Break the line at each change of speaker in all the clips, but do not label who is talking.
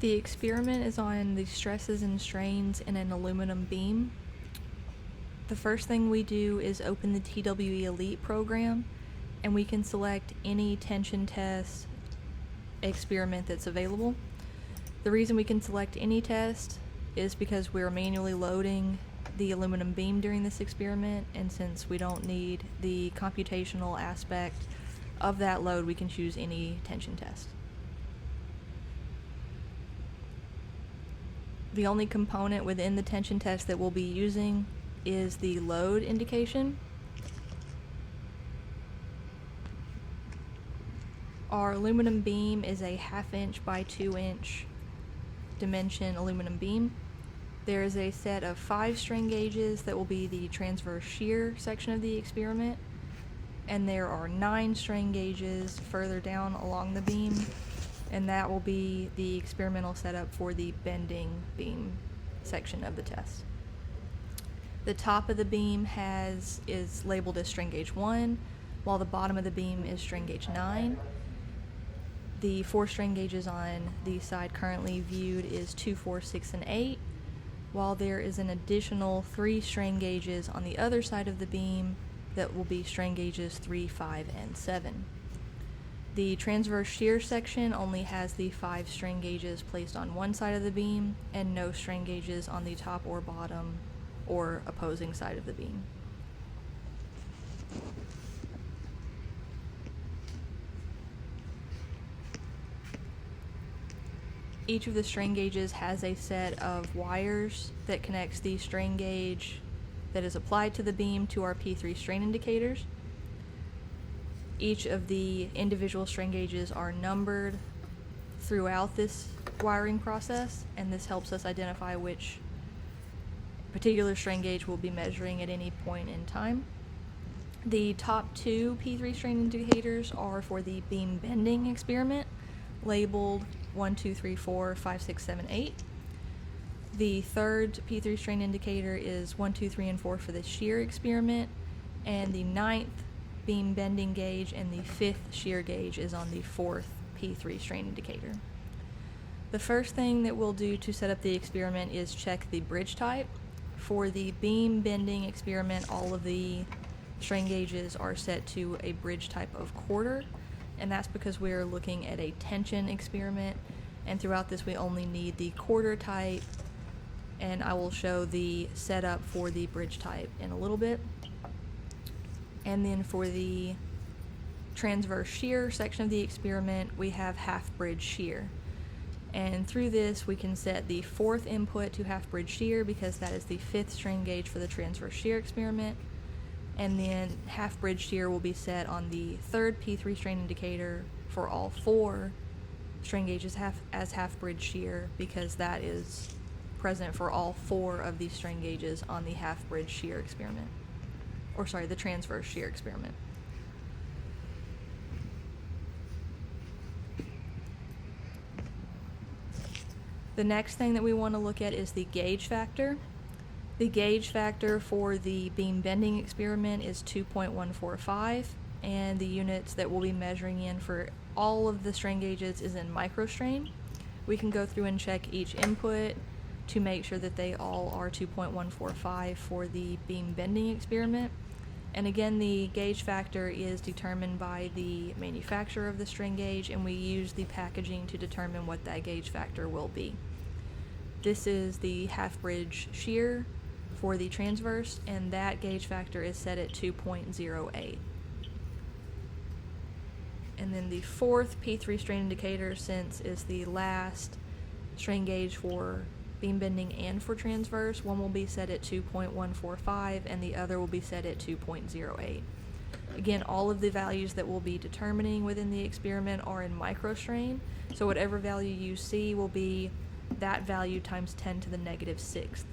The experiment is on the stresses and strains in an aluminum beam. The first thing we do is open the TWE Elite program, and we can select any tension test experiment that's available. The reason we can select any test is because we're manually loading the aluminum beam during this experiment, and since we don't need the computational aspect of that load, we can choose any tension test. The only component within the tension test that we'll be using is the load indication. Our aluminum beam is a 1/2 inch by 2 inch dimension aluminum beam. There is a set of 5 strain gauges that will be the transverse shear section of the experiment, and there are 9 strain gauges further down along the beam, and that will be the experimental setup for the bending beam section of the test. The top of the beam is labeled as strain gauge 1, while the bottom of the beam is strain gauge 9. The 4 strain gauges on the side currently viewed is 2, 4, 6, and 8, while there is an additional 3 strain gauges on the other side of the beam that will be strain gauges 3, 5, and 7. The transverse shear section only has the 5 strain gauges placed on one side of the beam and no strain gauges on the top or bottom or opposing side of the beam. Each of the strain gauges has a set of wires that connects the strain gauge that is applied to the beam to our P3 strain indicators. Each of the individual strain gauges are numbered throughout this wiring process, and this helps us identify which particular strain gauge we'll be measuring at any point in time. The top 2 P3 strain indicators are for the beam bending experiment, labeled 1, 2, 3, 4, 5, 6, 7, 8. The third P3 strain indicator is 1, 2, 3, and 4 for the shear experiment, and the 9th beam bending gauge and the 5th shear gauge is on the 4th P3 strain indicator. The first thing that we'll do to set up the experiment is check the bridge type. For the beam bending experiment, all of the strain gauges are set to a bridge type of quarter, and that's because we're looking at a tension experiment, and throughout this we only need the quarter type, and I will show the setup for the bridge type in a little bit. And then for the transverse shear section of the experiment, we have half bridge shear. And through this, we can set the 4th input to half bridge shear because that is the 5th strain gauge for the transverse shear experiment. And then half bridge shear will be set on the 3rd P3 strain indicator for all 4 strain gauges as half bridge shear because that is present for all 4 of these strain gauges on the half bridge shear experiment. The transverse shear experiment. The next thing that we want to look at is the gauge factor. The gauge factor for the beam bending experiment is 2.145, and the units that we'll be measuring in for all of the strain gauges is in microstrain. We can go through and check each input to make sure that they all are 2.145 for the beam bending experiment. And again, the gauge factor is determined by the manufacturer of the strain gauge, and we use the packaging to determine what that gauge factor will be. This is the half bridge shear for the transverse, and that gauge factor is set at 2.08. And then the 4th P3 strain indicator, since is the last strain gauge for beam bending and for transverse, one will be set at 2.145 and the other will be set at 2.08. Again, all of the values that we'll be determining within the experiment are in microstrain, so whatever value you see will be that value times 10 to the negative 6th.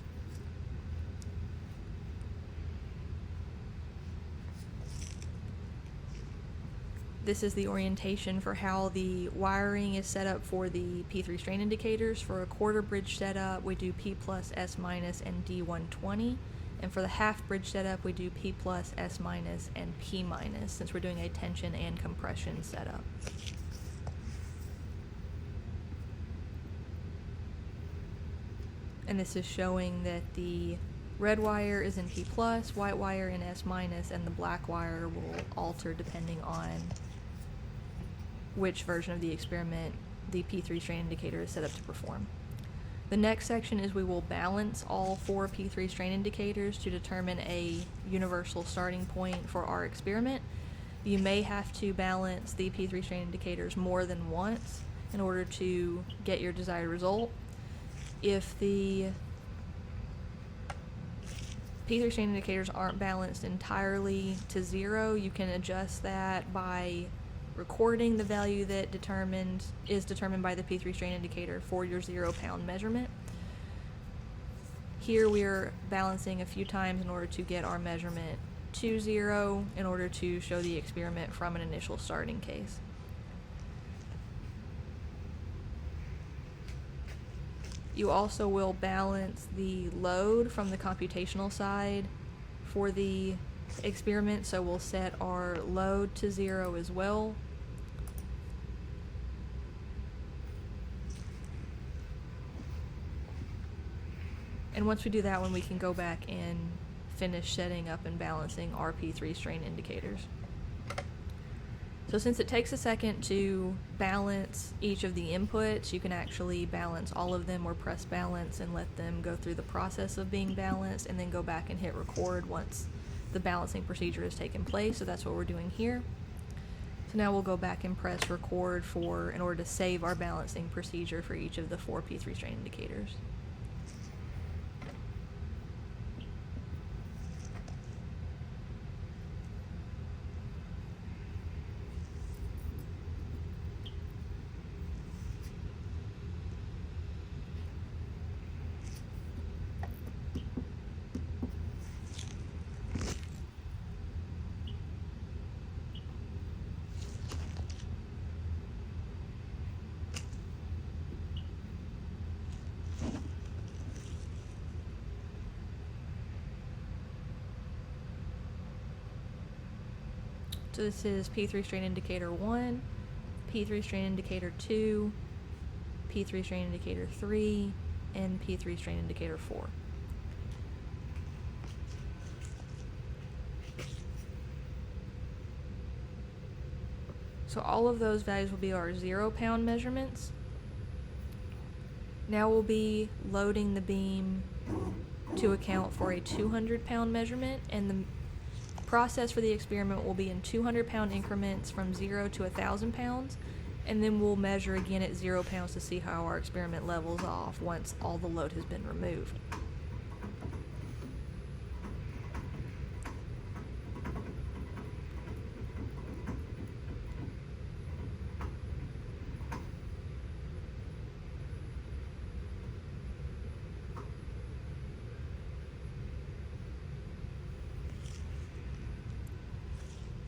This is the orientation for how the wiring is set up for the P3 strain indicators. For a quarter bridge setup, we do P plus, S minus, and D120. And for the half bridge setup, we do P plus, S minus, and P minus, since we're doing a tension and compression setup. And this is showing that the red wire is in P+, white wire in S-, and the black wire will alter depending on which version of the experiment the P3 strain indicator is set up to perform. The next section is we will balance all 4 P3 strain indicators to determine a universal starting point for our experiment. You may have to balance the P3 strain indicators more than once in order to get your desired result. If the P3 strain indicators aren't balanced entirely to 0, you can adjust that by recording the value that is determined by the P3 strain indicator for your 0-pound measurement. Here we are balancing a few times in order to get our measurement to 0 in order to show the experiment from an initial starting case. You also will balance the load from the computational side for the experiment, so we'll set our load to 0 as well. And once we do that one, we can go back and finish setting up and balancing our P3 strain indicators. So since it takes a second to balance each of the inputs, you can actually balance all of them or press balance and let them go through the process of being balanced and then go back and hit record once the balancing procedure has taken place. So that's what we're doing here. So now we'll go back and press record in order to save our balancing procedure for each of the 4 P3 strain indicators. So this is P3 strain indicator 1, P3 strain indicator 2, P3 strain indicator 3, and P3 strain indicator 4. So all of those values will be our 0-pound measurements. Now we'll be loading the beam to account for a 200-pound measurement, and the process for the experiment will be in 200-pound increments from 0 to 1,000 pounds, and then we'll measure again at 0 pounds to see how our experiment levels off once all the load has been removed.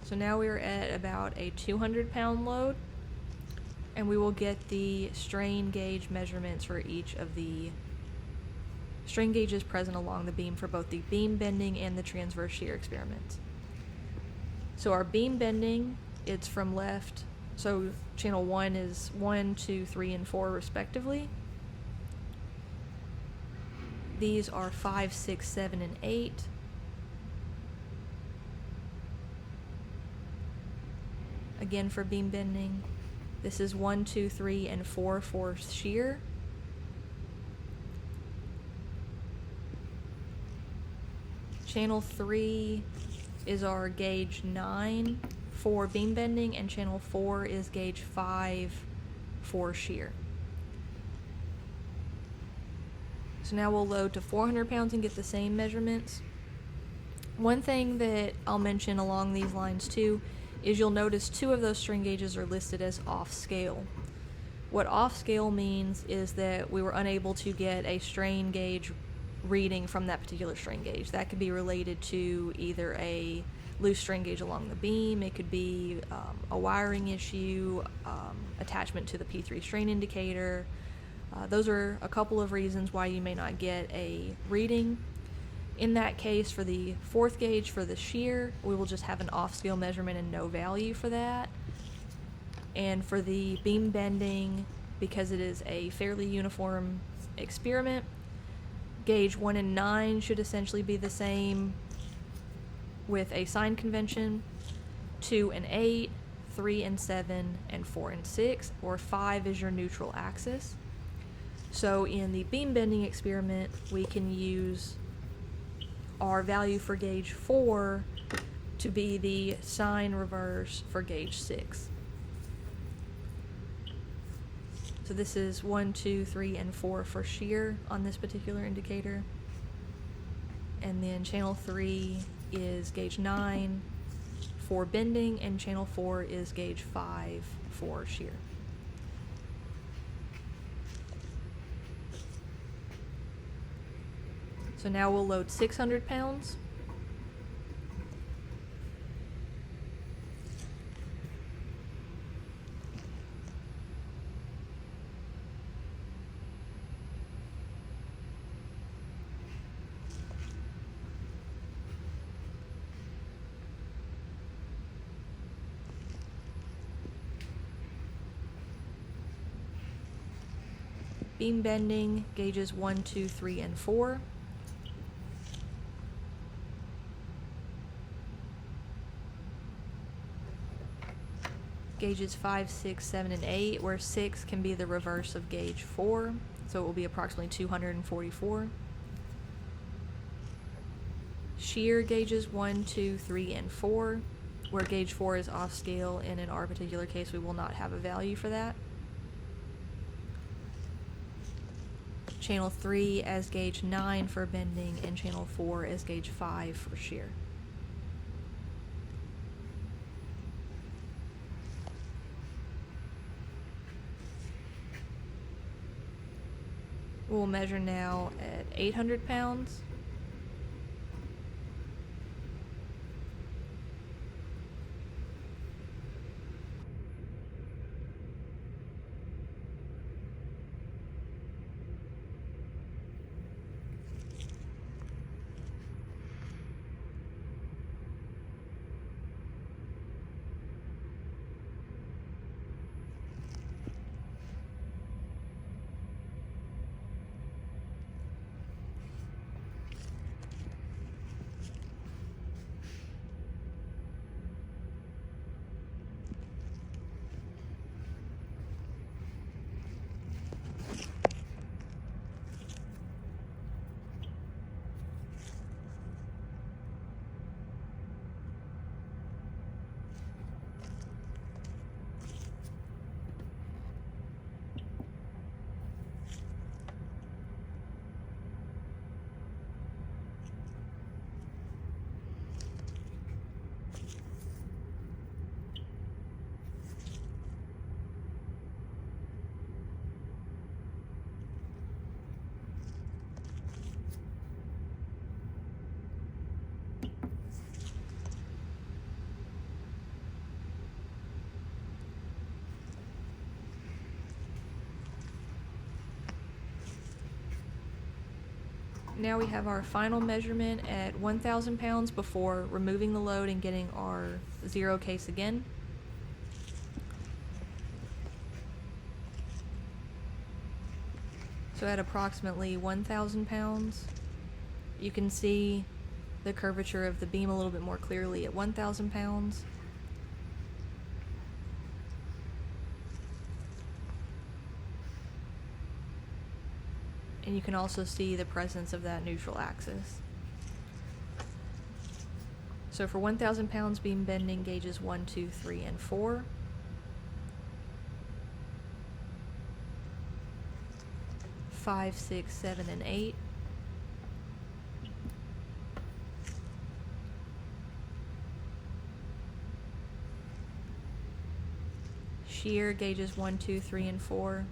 So now we're at about a 200-pound load, and we will get the strain gauge measurements for each of the strain gauges present along the beam for both the beam bending and the transverse shear experiments. So our beam bending, it's from left, so channel 1 is 1, 2, 3, and 4 respectively. These are 5, 6, 7, and 8. Again, for beam bending, this is 1, 2, 3, and 4 for shear. Channel 3 is our gauge 9 for beam bending, and channel 4 is gauge 5 for shear. So now we'll load to 400 pounds and get the same measurements. One thing that I'll mention along these lines too is you'll notice 2 of those strain gauges are listed as off scale. What off scale means is that we were unable to get a strain gauge reading from that particular strain gauge. That could be related to either a loose strain gauge along the beam, it could be a wiring issue, attachment to the P3 strain indicator. Those are a couple of reasons why you may not get a reading. In that case, for the 4th gauge for the shear, we will just have an off-scale measurement and no value for that. And for the beam bending, because it is a fairly uniform experiment, Gauge 1 and 9 should essentially be the same with a sign convention. 2 and 8, 3 and 7, and 4 and 6, or 5 is your neutral axis. So in the beam bending experiment, we can use our value for gauge 4 to be the sign reverse for gauge 6. So this is 1, 2, 3, and 4 for shear on this particular indicator. And then channel 3 is gauge 9 for bending, and channel 4 is gauge 5 for shear. So now we'll load 600 pounds. Beam bending, gauges 1, 2, 3, and 4. Gauges 5, 6, 7, and 8, where 6 can be the reverse of gauge 4, so it will be approximately 244. Shear gauges 1, 2, 3, and 4, where gauge 4 is off scale, and in our particular case we will not have a value for that. Channel 3 as gauge 9 for bending, and channel 4 as gauge 5 for shear. We'll measure now at 800 pounds. Now we have our final measurement at 1,000 pounds before removing the load and getting our zero case again. So at approximately 1,000 pounds, you can see the curvature of the beam a little bit more clearly at 1,000 pounds. And you can also see the presence of that neutral axis. So for 1,000 pounds beam bending, gauges 1, 2, 3, and 4. Five, 6, 7, and 8. Shear gauges 1, 2, 3, and 4.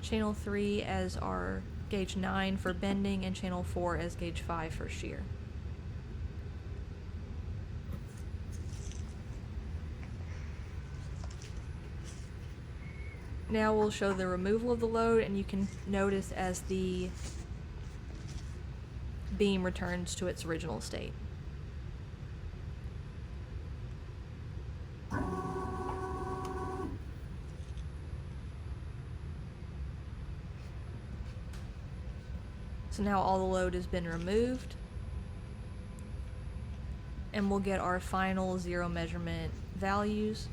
Channel 3 as our gauge 9 for bending, and channel 4 as gauge 5 for shear. Now we'll show the removal of the load, and you can notice as the beam returns to its original state. So now all the load has been removed, and we'll get our final zero measurement values.